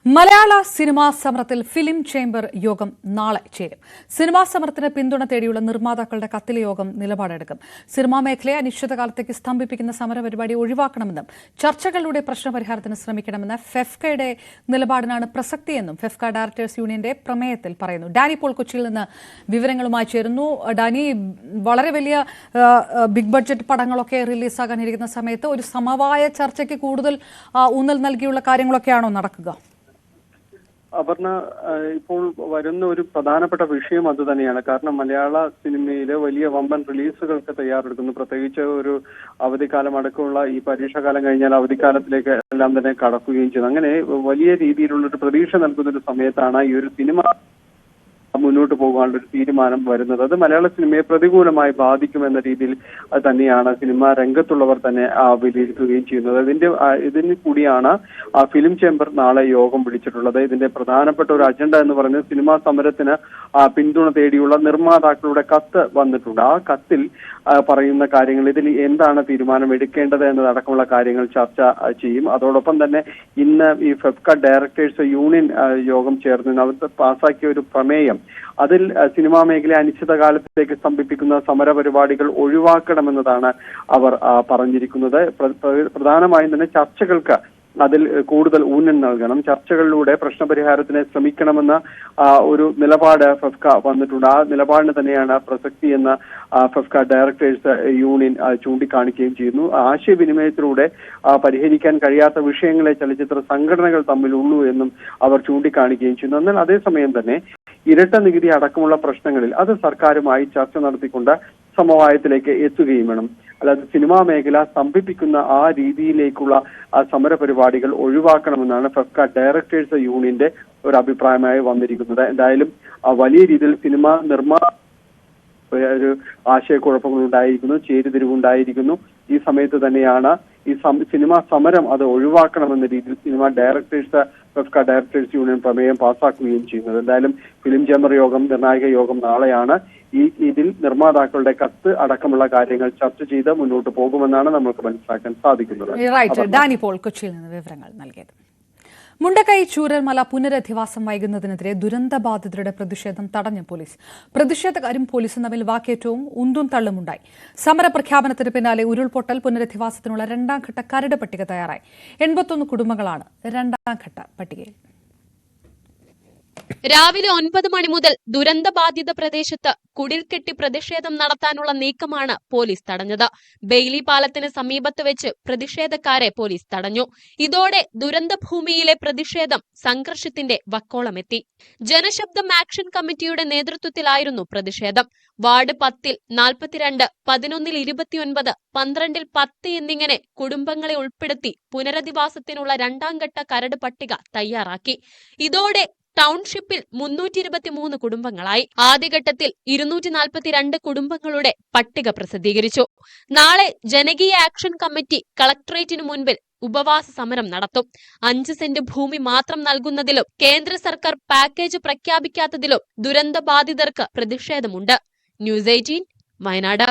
മലയാള cinema സമരത്തിൽ film chamber യോഗം നാളെ ചേരും. സിനിമാ സമരത്തിന് പിന്തുണ തേടിയുള്ള നിർമ്മാതാക്കളുടെ കത്തിലെ യോഗം നിലപാടെടുക്കും. സിനിമാ മേഖലയെ അനിശ്ചിതകാലത്തേക്ക് സ്തംഭിപ്പിക്കുന്ന സമരപരിപാടി ഒഴിവാക്കണമെന്നും ചർച്ചകളിലൂടെ പ്രശ്നപരിഹാരത്തിന് ശ്രമിക്കണമെന്ന ഫെഫ്കയുടെ നിലപാടിനാണ് പ്രസക്തിയെന്നും ഫെഫ്ക ഡയറക്ടേഴ്സ് യൂണിയന്റെ പ്രമേയത്തിൽ പറയുന്നു. ഡാനി പോൾ കൊച്ചിയിൽ നിന്ന് വിവരങ്ങളുമായി ചേരുന്നു. ഡാനി, വളരെ വലിയ ബിഗ് ബഡ്ജറ്റ് പടങ്ങളൊക്കെ റിലീസാകാനിരിക്കുന്ന സമയത്ത് ഒരു സമവായ ചർച്ചയ്ക്ക് കൂടുതൽ ഊന്നൽ നൽകിയുള്ള കാര്യങ്ങളൊക്കെയാണോ നടക്കുക? അപർണ, ഇപ്പോൾ വരുന്ന ഒരു പ്രധാനപ്പെട്ട വിഷയം അത് തന്നെയാണ്. കാരണം മലയാള സിനിമയിലെ വലിയ വമ്പൻ റിലീസുകൾക്ക് തയ്യാറെടുക്കുന്നു. പ്രത്യേകിച്ച് ഒരു അവധിക്കാലം അടക്കമുള്ള ഈ പരീക്ഷാകാലം കഴിഞ്ഞാൽ അവധിക്കാലത്തിലേക്ക് എല്ലാം തന്നെ കടക്കുകയും ചെയ്യുന്നു. അങ്ങനെ വലിയ രീതിയിലുള്ള ഒരു പ്രതീക്ഷ നൽകുന്ന ഒരു സമയത്താണ് ഈ ഒരു സിനിമ മുന്നോട്ട് പോകാനുള്ള ഒരു തീരുമാനം വരുന്നത്. അത് മലയാള സിനിമയെ പ്രതികൂലമായി ബാധിക്കുമെന്ന രീതിയിൽ തന്നെയാണ് സിനിമാ രംഗത്തുള്ളവർ തന്നെ വിലയിരുത്തുകയും ചെയ്യുന്നത്. ഇതിന് കൂടിയാണ് ഫിലിം ചേംബർ നാളെ യോഗം വിളിച്ചിട്ടുള്ളത്. ഇതിന്റെ പ്രധാനപ്പെട്ട ഒരു അജണ്ട എന്ന് പറയുന്നത് സിനിമാ സമരത്തിന് പിന്തുണ തേടിയുള്ള നിർമ്മാതാക്കളുടെ കത്ത് വന്നിട്ടുണ്ട്. ആ കത്തിൽ പറയുന്ന കാര്യങ്ങൾ, ഇതിൽ എന്താണ് തീരുമാനം എടുക്കേണ്ടത് എന്നതടക്കമുള്ള കാര്യങ്ങൾ ചർച്ച ചെയ്യും. അതോടൊപ്പം തന്നെ ഇന്ന് ഈ ഫെഫ്ക ഡയറക്ടേഴ്സ് യൂണിയൻ യോഗം ചേർന്ന് അവർ പാസാക്കിയ ഒരു പ്രമേയം, അതിൽ സിനിമാ മേഖലയെ അനിശ്ചിതകാലത്തേക്ക് സ്തംഭിപ്പിക്കുന്ന സമരപരിപാടികൾ ഒഴിവാക്കണമെന്നതാണ് അവർ പറഞ്ഞിരിക്കുന്നത്. പ്രധാനമായും തന്നെ ചർച്ചകൾക്ക് അതിൽ കൂടുതൽ ഊന്നൽ നൽകണം, ചർച്ചകളിലൂടെ പ്രശ്നപരിഹാരത്തിന് ശ്രമിക്കണമെന്ന ഒരു നിലപാട് ഫെഫ്ക വന്നിട്ടുണ്ട്. ആ നിലപാടിന് തന്നെയാണ് പ്രസക്തി എന്ന ഫെഫ്ക ഡയറക്ടേഴ്സ് യൂണിയൻ ചൂണ്ടിക്കാണിക്കുകയും ചെയ്യുന്നു. ആശയവിനിമയത്തിലൂടെ പരിഹരിക്കാൻ കഴിയാത്ത വിഷയങ്ങളെ ചലച്ചിത്ര സംഘടനകൾ തമ്മിലുള്ളൂ എന്നും അവർ ചൂണ്ടിക്കാണിക്കുകയും ചെയ്യുന്നു. എന്നാൽ അതേസമയം തന്നെ ഇരട്ട നികുതി അടക്കമുള്ള പ്രശ്നങ്ങളിൽ അത് സർക്കാരുമായി ചർച്ച നടത്തിക്കൊണ്ട് സമവായത്തിലേക്ക് എത്തുകയും വേണം. അല്ലാതെ സിനിമാ മേഖല സ്തംഭിപ്പിക്കുന്ന ആ രീതിയിലേക്കുള്ള സമരപരിപാടികൾ ഒഴിവാക്കണമെന്നാണ് ഫെഫ്ക ഡയറക്ടേഴ്സ് യൂണിയന്റെ ഒരു അഭിപ്രായമായി വന്നിരിക്കുന്നത്. എന്തായാലും വലിയ രീതിയിൽ സിനിമ ഒരു ആശയക്കുഴപ്പങ്ങൾ ഉണ്ടായിരിക്കുന്നു, ചേരിതിരിവുണ്ടായിരിക്കുന്നു. ഈ സമയത്ത് തന്നെയാണ് ഈ സിനിമാ സമരം അത് ഒഴിവാക്കണമെന്ന രീതിയിൽ cinema directors FEFKA directors union പ്രമേയം പാസ്സാക്കുകയും ചെയ്യുന്നത്. എന്തായാലും ഫിലിം ചേംബർ യോഗം, നിർണായക യോഗം നാളെയാണ്. ഇതിൽ നിർമ്മാതാക്കളുടെ കത്ത് അടക്കമുള്ള കാര്യങ്ങൾ ചർച്ച ചെയ്ത് മുന്നോട്ട് പോകുമെന്നാണ് നമുക്ക് മനസ്സിലാക്കാൻ സാധിക്കുന്നത്. ഡാനി പോൾ കൊച്ചിയിൽ നിന്ന് വിവരങ്ങൾ നൽകിയത്. മുണ്ടക്കൈ ചൂരൽമല പുനരധിവാസം വൈകുന്നതിനെതിരെ ദുരന്തബാധിതരുടെ പ്രതിഷേധം തടഞ്ഞ പോലീസ്. പ്രതിഷേധക്കാരും പോലീസും തമ്മിൽ വാക്കേറ്റവും ഉന്തും തള്ളുമുണ്ടായി. സമരപ്രഖ്യാപനത്തിന് പിന്നാലെ ഉരുൾപൊട്ടൽ പുനരധിവാസത്തിനുള്ള രണ്ടാംഘട്ട കരട് പട്ടിക തയ്യാറായി. 81 കുടുംബങ്ങളാണ് രണ്ടാംഘട്ട പട്ടികയിൽ. രാവിലെ 9 മണി മുതൽ ദുരന്തബാധിത പ്രദേശത്ത് കുടിൽകെട്ടി പ്രതിഷേധം നടത്താനുള്ള നീക്കമാണ് പോലീസ് തടഞ്ഞത്. ബെയ്ലി പാലത്തിന് സമീപത്ത് വെച്ച് പ്രതിഷേധക്കാരെ പോലീസ് തടഞ്ഞു. ഇതോടെ ദുരന്തഭൂമിയിലെ പ്രതിഷേധം സംഘർഷത്തിന്റെ വക്കോളമെത്തി. ജനശബ്ദം ആക്ഷൻ കമ്മിറ്റിയുടെ നേതൃത്വത്തിലായിരുന്നു പ്രതിഷേധം. വാർഡ് 10-ൽ 42, 11-ൽ 29, 12-ൽ 10 എന്നിങ്ങനെ കുടുംബങ്ങളെ ഉൾപ്പെടുത്തി പുനരധിവാസത്തിനുള്ള രണ്ടാംഘട്ട കരട് പട്ടിക തയ്യാറാക്കി. ഇതോടെ ടൗൺഷിപ്പിൽ 323 കുടുംബങ്ങളായി. ആദ്യഘട്ടത്തിൽ 242 കുടുംബങ്ങളുടെ പട്ടിക പ്രസിദ്ധീകരിച്ചു. നാളെ ജനകീയ ആക്ഷൻ കമ്മിറ്റി കളക്ടറേറ്റിനു മുൻപിൽ ഉപവാസ സമരം നടത്തും. 5 സെന്റ് ഭൂമി മാത്രം നൽകുന്നതിലും കേന്ദ്ര സർക്കാർ പാക്കേജ് പ്രഖ്യാപിക്കാത്തതിലും ദുരന്തബാധിതർക്ക് പ്രതിഷേധമുണ്ട്. ന്യൂസ് 18 വയനാട്.